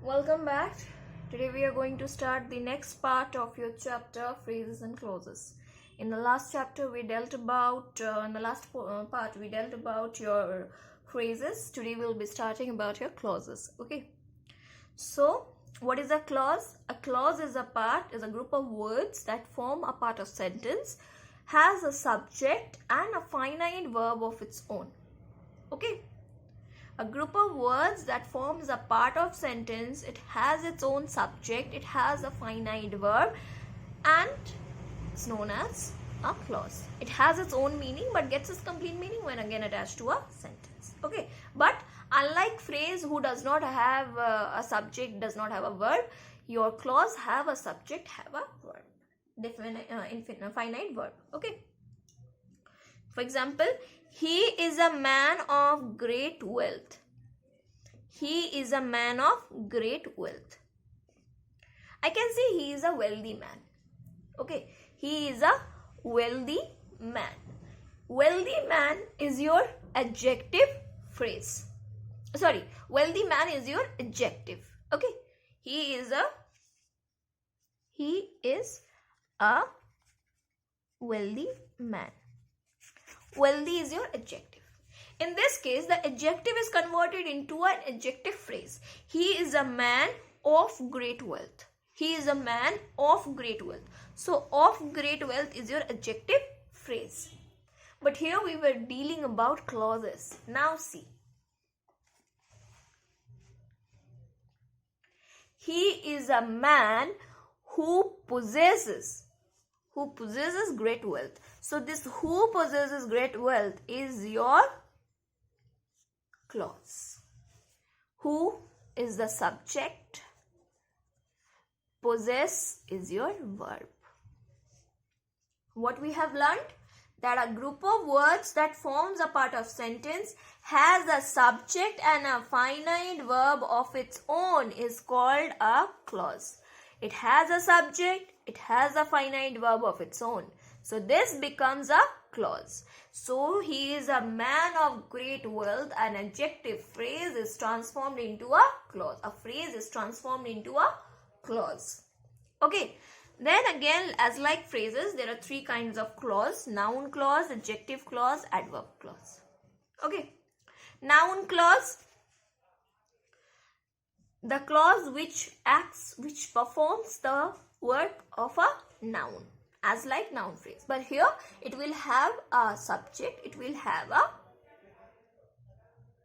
Welcome back. Today we are going to start the next part of your chapter, phrases and clauses. In the last chapter we dealt about, in the last part we dealt about your phrases. Today we'll be starting about your clauses. Okay. So what is a clause? A clause is a group of words that form a part of sentence, has a subject and a finite verb of its own. Okay. A group of words that forms a part of sentence, it has its own subject, it has a finite verb, and it's known as a clause. It has its own meaning but gets its complete meaning when again attached to a sentence. Okay, but unlike phrase who does not have a subject, does not have a verb, your clause have a subject, have a verb, finite verb. Okay. For example, he is a man of great wealth. He is a man of great wealth. I can say he is a wealthy man. Okay, he is a wealthy man. Wealthy man is your adjective phrase. Sorry, wealthy man is your adjective. Okay, he is a wealthy man. Wealthy is your adjective. In this case, the adjective is converted into an adjective phrase. He is a man of great wealth. He is a man of great wealth. So, of great wealth is your adjective phrase. But here we were dealing about clauses. Now see. He is a man who possesses great wealth. So this who possesses great wealth is your clause. Who is the subject, possess is your verb. What we have learned? That a group of words that forms a part of sentence has a subject and a finite verb of its own is called a clause. It has a subject, it has a finite verb of its own. So this becomes a clause. So he is a man of great wealth. An adjective phrase is transformed into a clause. A phrase is transformed into a clause. Okay. Then again, as like phrases, there are three kinds of clause: noun clause, adjective clause, adverb clause. Okay. Noun clause. The clause which performs the work of a noun, as like noun phrase. But here it will have a subject, it will have a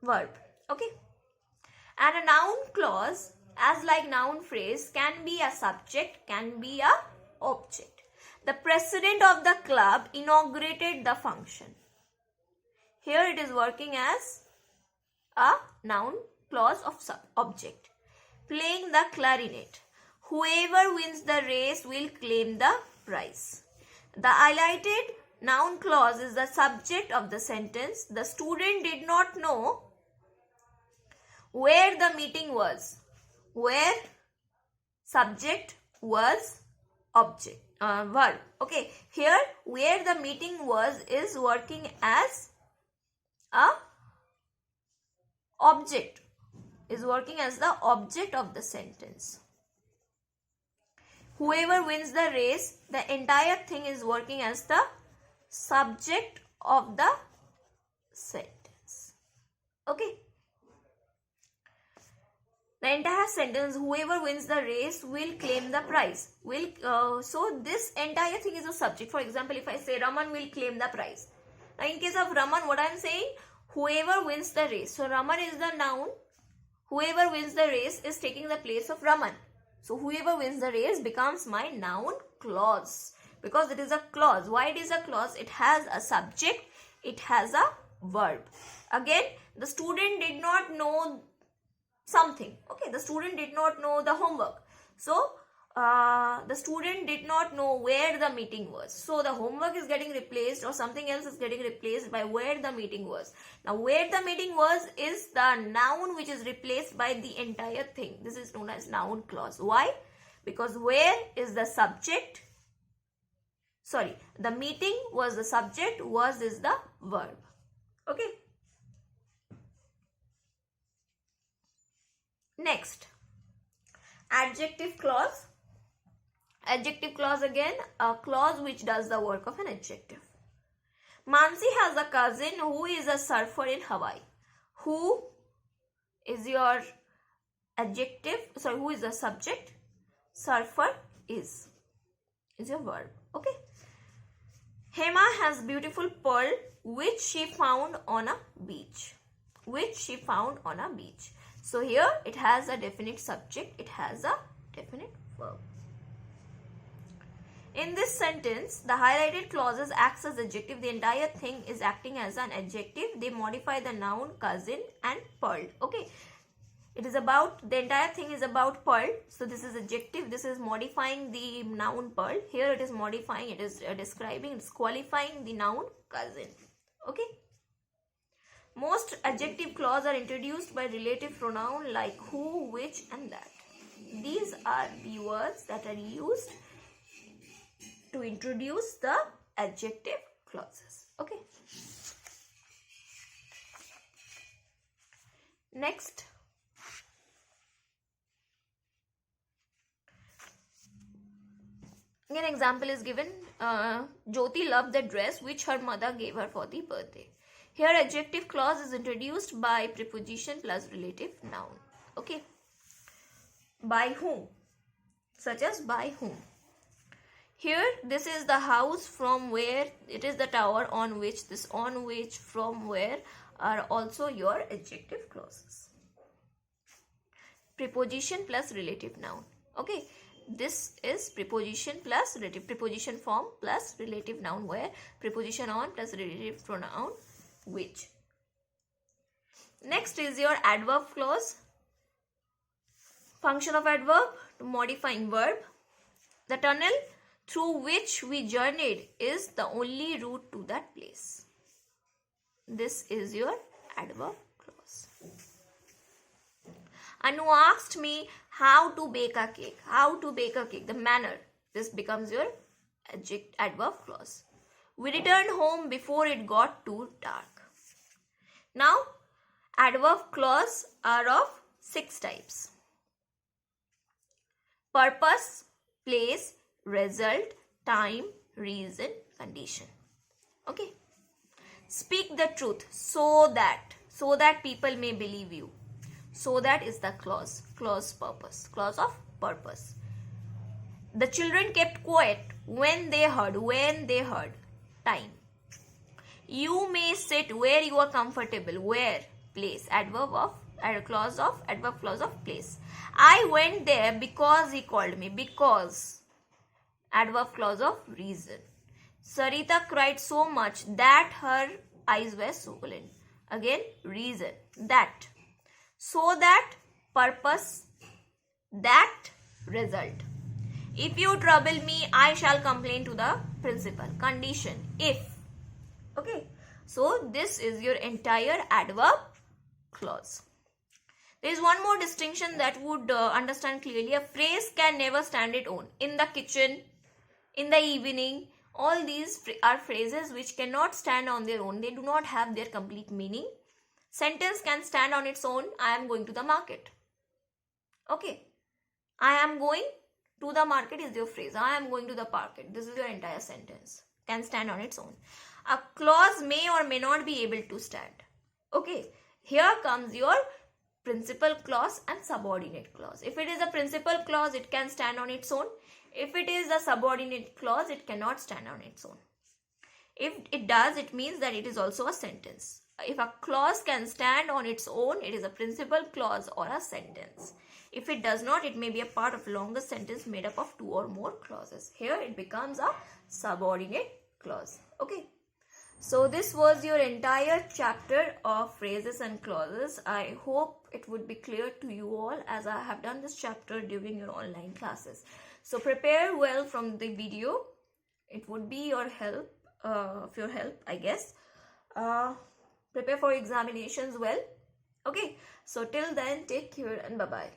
verb. Okay. And a noun clause, as like noun phrase, can be a subject, can be a object. The president of the club inaugurated the function. Here it is working as a noun clause of object. Playing the clarinet. Whoever wins the race will claim the prize. The highlighted noun clause is the subject of the sentence. The student did not know where the meeting was. Where subject was object verb. Okay, here where the meeting was is working as a object. Is working as the object of the sentence. Whoever wins the race, the entire thing is working as the subject of the sentence. Okay. The entire sentence, whoever wins the race will claim the prize. So this entire thing is a subject. For example, if I say Raman will claim the prize. Now in case of Raman, what I am saying? Whoever wins the race. So Raman is the noun. Whoever wins the race is taking the place of Raman. So whoever wins the race becomes my noun clause. Because it is a clause. Why it is a clause? It has a subject. It has a verb. Again, the student did not know something. Okay, the student did not know the homework. So, the student did not know where the meeting was. So, the homework is getting replaced or something else is getting replaced by where the meeting was. Now, where the meeting was is the noun which is replaced by the entire thing. This is known as noun clause. Why? Because where is the subject. Sorry, the meeting was the subject, was is the verb. Okay. Next, Adjective clause. Adjective clause again, a clause which does the work of an adjective. Mansi has a cousin who is a surfer in Hawaii. Who is your adjective? Sorry, who is the subject? Surfer is your verb. Okay. Hema has beautiful pearl which she found on a beach. Which she found on a beach. So here it has a definite subject. It has a definite verb. In this sentence, the highlighted clauses acts as adjective. The entire thing is acting as an adjective. They modify the noun cousin and pearl. Okay. It is about, the entire thing is about pearl. So this is adjective. This is modifying the noun pearl. Here it is modifying, it is describing, it is qualifying the noun cousin. Okay. Most adjective clauses are introduced by relative pronoun like who, which and that. These are the words that are used to introduce the adjective clauses. Okay. Next. An example is given. Jyoti loved the dress which her mother gave her for the birthday. Here adjective clause is introduced by preposition plus relative noun. Okay. By whom? Such as by whom. Here this is the house from where, it is the tower on which, this on which, from where are also your adjective clauses. Preposition plus relative noun. Okay. This is preposition plus relative, preposition form plus relative noun, where preposition on plus relative pronoun which. Next is your adverb clause. Function of adverb, to modifying verb. The tunnel through which we journeyed is the only route to that place. This is your adverb clause. Anu asked me how to bake a cake. How to bake a cake, the manner. This becomes your adverb clause. We returned home before it got too dark. Now, adverb clause are of 6 types. Purpose, place, result, time, reason, condition. Okay. Speak the truth so that people may believe you. So that is the clause purpose, clause of purpose. The children kept quiet when they heard, time. You may sit where you are comfortable, where, place, adverb clause of place. I went there because he called me, because, adverb clause of reason. Sarita cried so much that her eyes were swollen. Again, reason, that. So that, purpose, that, result. If you trouble me, I shall complain to the principal. Condition, if. Okay. So, this is your entire adverb clause. There is one more distinction that would understand clearly. A phrase can never stand its own. In the kitchen, in the evening, all these are phrases which cannot stand on their own. They do not have their complete meaning. Sentence can stand on its own. I am going to the market. Okay. I am going to the market is your phrase. I am going to the market. This is your entire sentence. Can stand on its own. A clause may or may not be able to stand. Okay. Here comes your principal clause and subordinate clause. If it is a principal clause, it can stand on its own. If it is a subordinate clause, it cannot stand on its own. If it does, it means that it is also a sentence. If a clause can stand on its own, it is a principal clause or a sentence. If it does not, it may be a part of a longer sentence made up of 2 or more clauses. Here it becomes a subordinate clause. Okay. So this was your entire chapter of phrases and clauses. I hope it would be clear to you all, as I have done this chapter during your online classes. So prepare well from the video. It would be your help, I guess. Prepare for examinations well. Okay. So till then, take care and bye-bye.